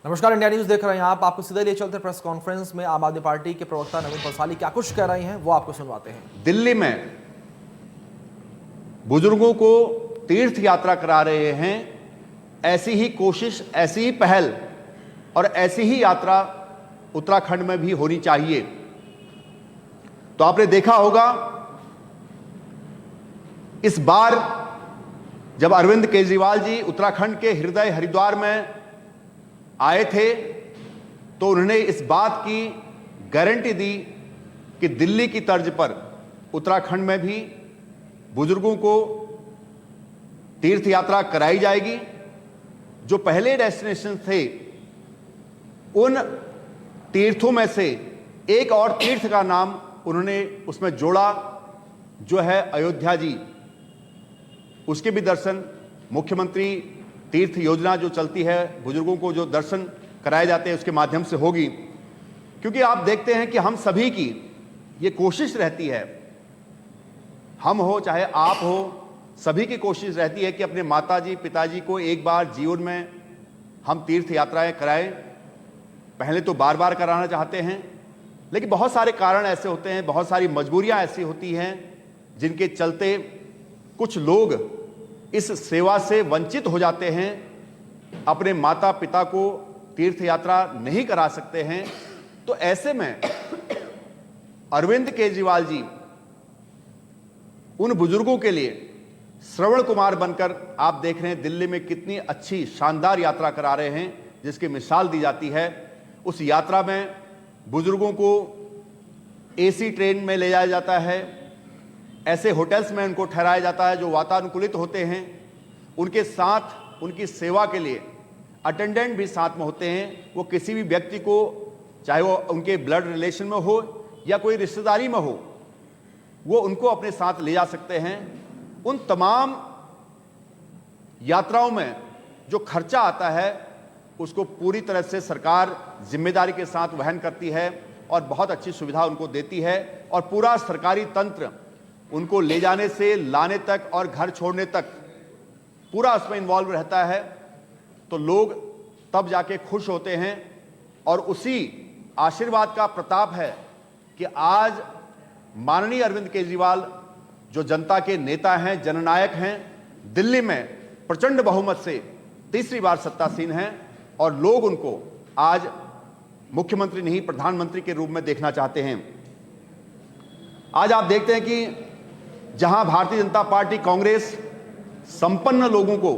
नमस्कार, India news देख रहे हैं आप। आपको सीधे ले चलते प्रेस कॉन्फ्रेंस में आम आदमी पार्टी के प्रवक्ता नवीन पसाली क्या कुछ कह रहे हैं वो आपको सुनवाते हैं। दिल्ली में बुजुर्गों को तीर्थ यात्रा करा रहे हैं, ऐसी ही कोशिश, ऐसी ही पहल और ऐसी ही यात्रा उत्तराखंड में भी होनी चाहिए। तो आपने देखा होगा इस बार जब अरविंद केजरीवाल जी उत्तराखंड के हृदय हरिद्वार में आए थे तो उन्होंने इस बात की गारंटी दी कि दिल्ली की तर्ज पर उत्तराखंड में भी बुजुर्गों को तीर्थ यात्रा कराई जाएगी। जो पहले डेस्टिनेशन थे उन तीर्थों में से एक और तीर्थ का नाम उन्होंने उसमें जोड़ा, जो है अयोध्या जी। उसके भी दर्शन मुख्यमंत्री तीर्थ योजना जो चलती है, बुजुर्गों को जो दर्शन कराए जाते हैं उसके माध्यम से होगी। क्योंकि आप देखते हैं कि हम सभी की ये कोशिश रहती है, हम हो चाहे आप हो, सभी की कोशिश रहती है कि अपने माताजी पिताजी को एक बार जीवन में हम तीर्थ यात्राएं कराएं। पहले तो बार बार कराना चाहते हैं, लेकिन बहुत सारे कारण ऐसे होते हैं, बहुत सारी मजबूरियां ऐसी होती हैं जिनके चलते कुछ लोग इस सेवा से वंचित हो जाते हैं, अपने माता पिता को तीर्थ यात्रा नहीं करा सकते हैं। तो ऐसे में अरविंद केजरीवाल जी उन बुजुर्गों के लिए श्रवण कुमार बनकर आप देख रहे हैं दिल्ली में कितनी अच्छी शानदार यात्रा करा रहे हैं, जिसकी मिसाल दी जाती है। उस यात्रा में बुजुर्गों को एसी ट्रेन में ले जाया जाता है, ऐसे होटल्स में उनको ठहराया जाता है जो वातानुकूलित होते हैं। उनके साथ उनकी सेवा के लिए अटेंडेंट भी साथ में होते हैं। वो किसी भी व्यक्ति को, चाहे वो उनके ब्लड रिलेशन में हो या कोई रिश्तेदारी में हो, वो उनको अपने साथ ले जा सकते हैं। उन तमाम यात्राओं में जो खर्चा आता है उसको पूरी तरह से सरकार जिम्मेदारी के साथ वहन करती है और बहुत अच्छी सुविधा उनको देती है। और पूरा सरकारी तंत्र उनको ले जाने से लाने तक और घर छोड़ने तक पूरा उसमें इन्वॉल्व रहता है। तो लोग तब जाके खुश होते हैं और उसी आशीर्वाद का प्रताप है कि आज माननीय अरविंद केजरीवाल जो जनता के नेता हैं, जननायक हैं, दिल्ली में प्रचंड बहुमत से तीसरी बार सत्तासीन हैं और लोग उनको आज मुख्यमंत्री नहीं प्रधानमंत्री के रूप में देखना चाहते हैं। आज आप देखते हैं कि जहां भारतीय जनता पार्टी कांग्रेस संपन्न लोगों को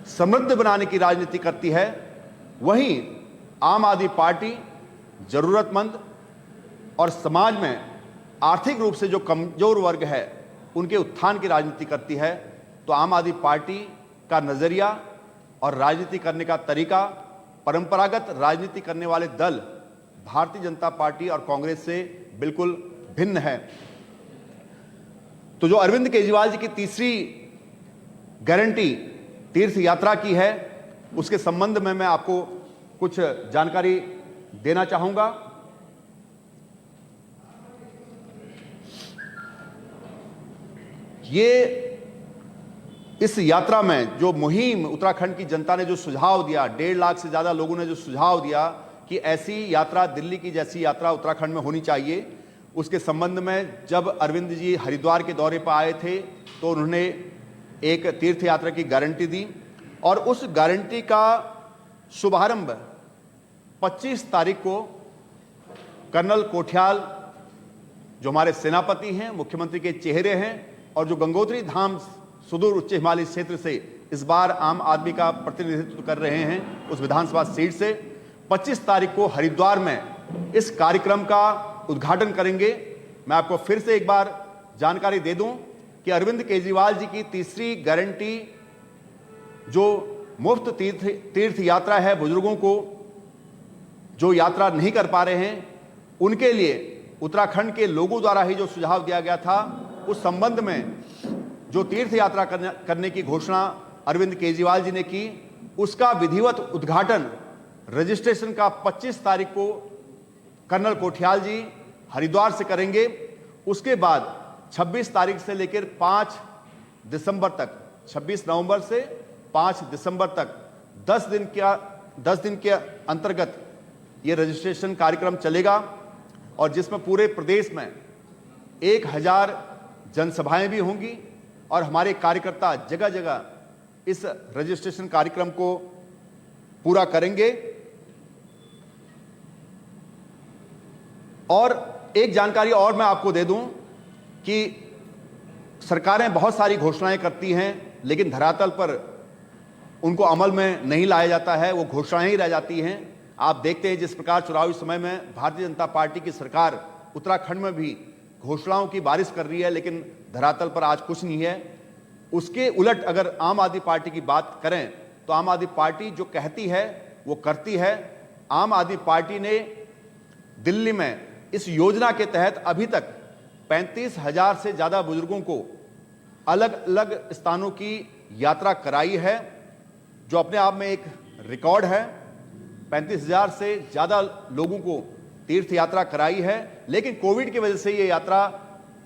समृद्ध बनाने की राजनीति करती है, वहीं आम आदमी पार्टी जरूरतमंद और समाज में आर्थिक रूप से जो कमजोर वर्ग है उनके उत्थान की राजनीति करती है। तो आम आदमी पार्टी का नजरिया और राजनीति करने का तरीका परंपरागत राजनीति करने वाले दल भारतीय जनता पार्टी और कांग्रेस से बिल्कुल भिन्न है। तो जो अरविंद केजरीवाल जी की तीसरी गारंटी तीर्थ यात्रा की है, उसके संबंध में मैं आपको कुछ जानकारी देना चाहूंगा। ये इस यात्रा में जो मुहिम उत्तराखंड की जनता ने जो सुझाव दिया, 1.5 लाख से ज्यादा लोगों ने जो सुझाव दिया कि ऐसी यात्रा दिल्ली की जैसी यात्रा उत्तराखंड में होनी चाहिए, उसके संबंध में जब अरविंद जी हरिद्वार के दौरे पर आए थे तो उन्होंने एक तीर्थ यात्रा की गारंटी दी और उस गारंटी का शुभारंभ 25 तारीख को कर्नल कोठियाल जो हमारे सेनापति हैं, मुख्यमंत्री के चेहरे हैं और जो गंगोत्री धाम सुदूर उच्च हिमालय क्षेत्र से इस बार आम आदमी का प्रतिनिधित्व कर रहे हैं, उस विधानसभा सीट से 25 तारीख को हरिद्वार में इस कार्यक्रम का उद्घाटन करेंगे। मैं आपको फिर से एक बार जानकारी दे दूं कि अरविंद केजरीवाल जी की तीसरी गारंटी जो मुफ्त तीर्थ यात्रा है, बुजुर्गों को जो यात्रा नहीं कर पा रहे हैं उनके लिए उत्तराखंड के लोगों द्वारा ही जो सुझाव दिया गया था, उस संबंध में जो तीर्थ यात्रा करने की घोषणा अरविंद केजरीवाल जी ने की, उसका विधिवत उद्घाटन रजिस्ट्रेशन का 25 तारीख को कर्नल कोठियाल जी हरिद्वार से करेंगे। उसके बाद 26 तारीख से लेकर 5 दिसंबर तक, 26 नवंबर से 5 दिसंबर तक 10 दिन का 10 दिन के अंतर्गत ये रजिस्ट्रेशन कार्यक्रम चलेगा और जिसमें पूरे प्रदेश में 1000 जनसभाएं भी होंगी और हमारे कार्यकर्ता जगह जगह इस रजिस्ट्रेशन कार्यक्रम को पूरा करेंगे। और एक जानकारी और मैं आपको दे दूं कि सरकारें बहुत सारी घोषणाएं करती हैं लेकिन धरातल पर उनको अमल में नहीं लाया जाता है, वो घोषणाएं ही रह जाती हैं। आप देखते हैं जिस प्रकार चुनावी समय में भारतीय जनता पार्टी की सरकार उत्तराखंड में भी घोषणाओं की बारिश कर रही है लेकिन धरातल पर आज कुछ नहीं है। उसके उलट अगर आम आदमी पार्टी की बात करें तो आम आदमी पार्टी जो कहती है वो करती है। आम आदमी पार्टी ने दिल्ली में इस योजना के तहत अभी तक 35,000 से ज्यादा बुजुर्गों को अलग अलग स्थानों की यात्रा कराई है, जो अपने आप में एक रिकॉर्ड है। 35,000 से ज्यादा लोगों को तीर्थ यात्रा कराई है, लेकिन कोविड की वजह से ये यात्रा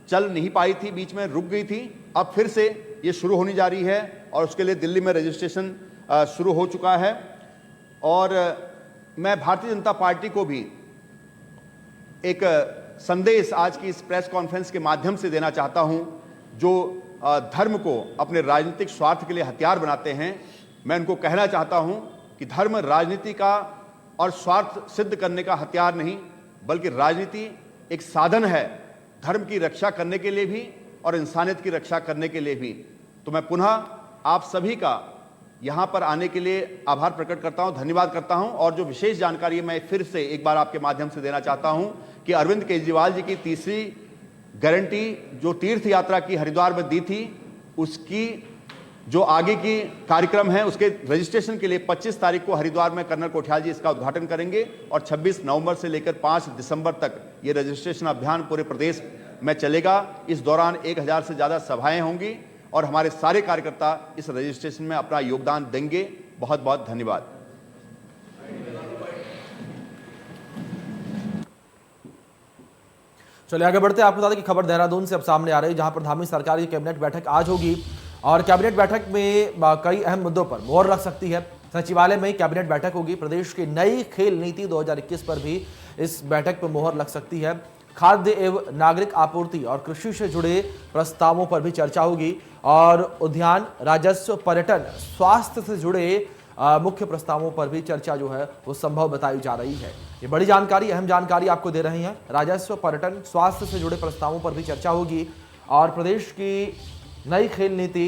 चल नहीं पाई थी, बीच में रुक गई थी। अब फिर से ये शुरू होने जा रही है और उसके लिए दिल्ली में रजिस्ट्रेशन शुरू हो चुका है। और मैं भारतीय जनता पार्टी को भी एक संदेश आज की इस प्रेस कॉन्फ्रेंस के माध्यम से देना चाहता हूं। जो धर्म को अपने राजनीतिक स्वार्थ के लिए हथियार बनाते हैं, मैं उनको कहना चाहता हूं कि धर्म राजनीति का और स्वार्थ सिद्ध करने का हथियार नहीं, बल्कि राजनीति एक साधन है धर्म की रक्षा करने के लिए भी और इंसानियत की रक्षा करने के लिए भी। तो मैं पुनः आप सभी का यहां पर आने के लिए आभार प्रकट करता हूं, धन्यवाद करता हूं। और जो विशेष जानकारी मैं फिर से एक बार आपके माध्यम से देना चाहता हूं कि अरविंद केजरीवाल जी की तीसरी गारंटी जो तीर्थ यात्रा की हरिद्वार में दी थी, उसकी जो आगे की कार्यक्रम है उसके रजिस्ट्रेशन के लिए 25 तारीख को हरिद्वार में कर्नल कोठियाल जी इसका उद्घाटन करेंगे और 26 नवंबर से लेकर 5 दिसंबर तक ये रजिस्ट्रेशन अभियान पूरे प्रदेश में चलेगा। इस दौरान 1000 से ज्यादा सभाएं होंगी और हमारे सारे कार्यकर्ता इस रजिस्ट्रेशन में अपना योगदान देंगे। बहुत बहुत धन्यवाद। चलिए आगे बढ़ते हैं। आपको बता दें कि खबर देहरादून से अब सामने आ रही है, जहां पर धामी सरकार की कैबिनेट बैठक आज होगी और कैबिनेट बैठक में कई अहम मुद्दों पर मोहर लग सकती है। सचिवालय में कैबिनेट बैठक होगी। प्रदेश की नई खेल नीति 2021 पर भी इस बैठक पर मोहर लग सकती है। खाद्य एवं नागरिक आपूर्ति और कृषि से जुड़े प्रस्तावों पर भी चर्चा होगी और उद्यान, राजस्व, पर्यटन, स्वास्थ्य से जुड़े मुख्य प्रस्तावों पर भी चर्चा जो है वो संभव बताई जा रही है। ये बड़ी जानकारी, अहम जानकारी आपको दे रहे हैं। राजस्व, पर्यटन, स्वास्थ्य से जुड़े प्रस्तावों पर भी चर्चा होगी और प्रदेश की नई खेल नीति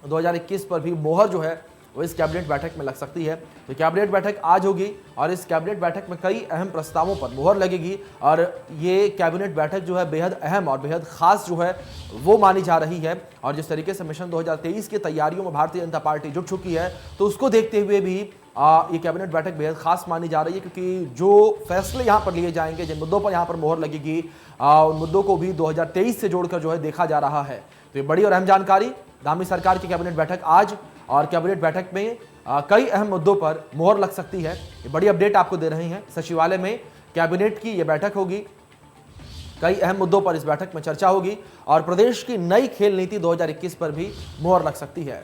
2021 पर भी मोहर जो है वो इस कैबिनेट बैठक में लग सकती है। तो कैबिनेट बैठक आज होगी और इस कैबिनेट बैठक में कई अहम प्रस्तावों पर मोहर लगेगी और ये कैबिनेट बैठक जो है बेहद अहम और बेहद खास जो है वो मानी जा रही है। और जिस तरीके से मिशन 2023 की तैयारियों में भारतीय जनता पार्टी जुट चुकी है, तो उसको देखते हुए भी ये कैबिनेट बैठक बेहद खास मानी जा रही है, क्योंकि जो फैसले यहाँ पर लिए जाएंगे, जिन मुद्दों पर यहाँ पर मोहर लगेगी, उन मुद्दों को भी 2023 से जोड़कर जो है देखा जा रहा है। तो ये बड़ी और अहम जानकारी, धामी सरकार की कैबिनेट बैठक आज और कैबिनेट बैठक में कई अहम मुद्दों पर मोहर लग सकती है। ये बड़ी अपडेट आपको दे रहे हैं। सचिवालय में कैबिनेट की ये बैठक होगी, कई अहम मुद्दों पर इस बैठक में चर्चा होगी और प्रदेश की नई खेल नीति 2021 पर भी मोहर लग सकती है।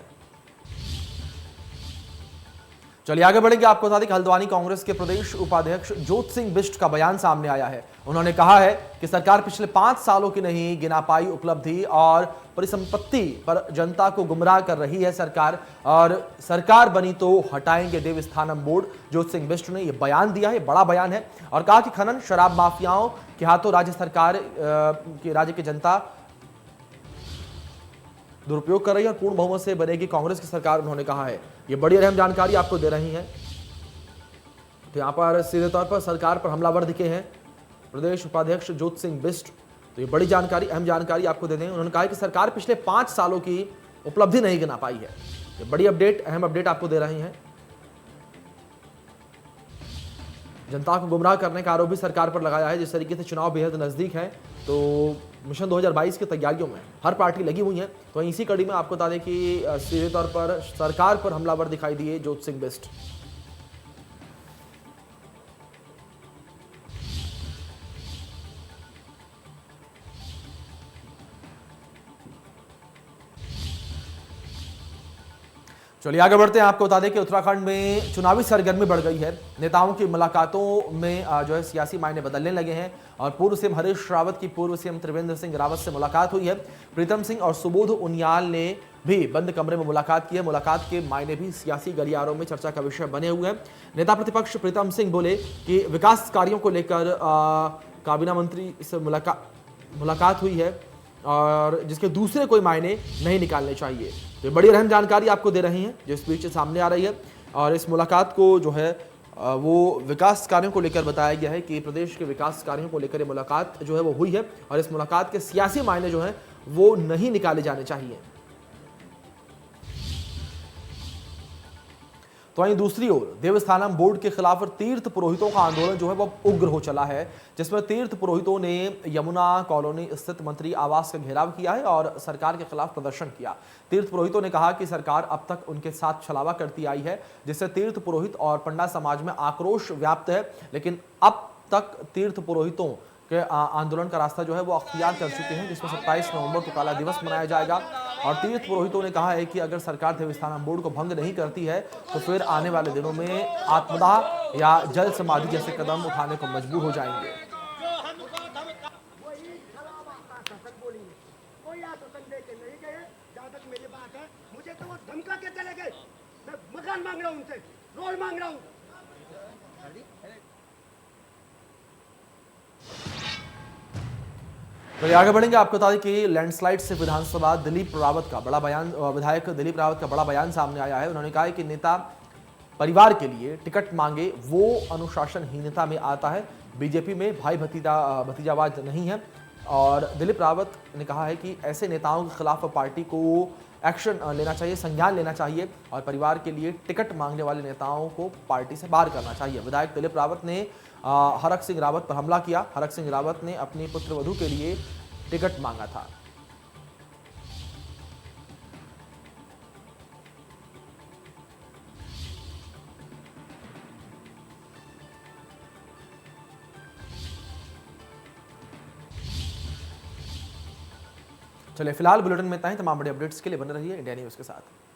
चलिए आगे बढ़ेंगे। आपको बता दें कि हल्द्वानी कांग्रेस के प्रदेश उपाध्यक्ष ज्योत सिंह बिष्ट का बयान सामने आया है। उन्होंने कहा है कि सरकार पिछले 5 सालों की नहीं गिना पाई उपलब्धि और परिसंपत्ति पर जनता को गुमराह कर रही है सरकार, और सरकार बनी तो हटाएंगे देवस्थानम बोर्ड। ज्योत सिंह बिष्ट ने यह बयान दिया है, बड़ा बयान है, और कहा कि खनन शराब माफियाओं के हाथों राज्य की जनता दुरुपयोग कर रही है और पूर्ण बहुमत से बनेगी कांग्रेस की सरकार, उन्होंने कहा है। ये बड़ी अहम जानकारी आपको दे रही है। तो यहां पर सीधे तौर पर सरकार पर हमलावर दिखे हैं प्रदेश उपाध्यक्ष ज्योत सिंह बिष्ट। तो ये बड़ी जानकारी, अहम जानकारी आपको दे दें। उन्होंने कहा कि सरकार पिछले 5 सालों की उपलब्धि नहीं गिना पाई है। ये बड़ी अपडेट, अहम अपडेट आपको दे रही हैं। जनता को गुमराह करने का आरोप भी सरकार पर लगाया है। जिस तरीके से चुनाव बेहद नजदीक है, तो मिशन 2022 की तैयारियों में हर पार्टी लगी हुई है। तो इसी कड़ी में आपको बता दें कि सीधे तौर पर सरकार पर हमलावर दिखाई दिए ज्योत सिंह बिष्ट। चलिए आगे बढ़ते हैं। आपको बता दें कि उत्तराखंड में चुनावी सरगर्मी बढ़ गई है। नेताओं की मुलाकातों में जो है सियासी मायने बदलने लगे हैं और पूर्व सीएम हरीश रावत की पूर्व सीएम त्रिवेंद्र सिंह रावत से मुलाकात हुई है। प्रीतम सिंह और सुबोध उनियाल ने भी बंद कमरे में मुलाकात की है। मुलाकात के मायने भी सियासी गलियारों में चर्चा का विषय बने हुए हैं। नेता प्रतिपक्ष प्रीतम सिंह बोले कि विकास कार्यों को लेकर काबीना मंत्री से मुलाकात हुई है और जिसके दूसरे कोई मायने नहीं निकालने चाहिए। तो बड़ी अहम जानकारी आपको दे रही हैं जो इस बीच सामने आ रही है। और इस मुलाकात को जो है वो विकास कार्यों को लेकर बताया गया है कि प्रदेश के विकास कार्यों को लेकर ये मुलाकात जो है वो हुई है और इस मुलाकात के सियासी मायने जो है वो नहीं निकाले जाने चाहिए। तो वहीं दूसरी ओर देवस्थानम बोर्ड के खिलाफ तीर्थ पुरोहितों का आंदोलन जो है वो उग्र हो चला है, जिसमें तीर्थ पुरोहितों ने यमुना कॉलोनी स्थित मंत्री आवास का घेराव किया है और सरकार के खिलाफ प्रदर्शन किया। तीर्थ पुरोहितों ने कहा कि सरकार अब तक उनके साथ छलावा करती आई है, जिससे तीर्थ पुरोहित और पंडा समाज में आक्रोश व्याप्त है। लेकिन अब तक तीर्थ पुरोहितों के आंदोलन का रास्ता जो है वो अख्तियार कर चुके हैं, जिसमें 27 नवंबर को काला दिवस मनाया जाएगा। और तीर्थ पुरोहितों ने कहा है कि अगर सरकार देवस्थानम बोर्ड को भंग नहीं करती है तो फिर आने वाले दिनों में आत्मदाह या जल समाधि जैसे कदम उठाने को मजबूर हो जाएंगे। मुझे तो वो धमका के चले गए, मैं मकान मांग रहा हूं उनसे, रोल मांग रहा हूं। तो आगे बढ़ेंगे। आपको बता दें कि लैंडस्लाइड से विधानसभा दिलीप रावत का बड़ा बयान, विधायक दिलीप रावत का बड़ा बयान सामने आया है। उन्होंने कहा है कि नेता परिवार के लिए टिकट मांगे वो अनुशासनहीनता में आता है। बीजेपी में भाई भतीजावाद नहीं है। और दिलीप रावत ने कहा है कि ऐसे नेताओं के खिलाफ पार्टी को एक्शन लेना चाहिए, संज्ञान लेना चाहिए और परिवार के लिए टिकट मांगने वाले नेताओं को पार्टी से बाहर करना चाहिए। विधायक दिलीप रावत ने हरक सिंह रावत पर हमला किया। हरक सिंह रावत ने अपनी पुत्रवधू के लिए टिकट मांगा था। चलिए फिलहाल बुलेटिन में इतना ही। तमाम बड़े अपडेट्स के लिए बने रहिए इंडिया न्यूज के साथ।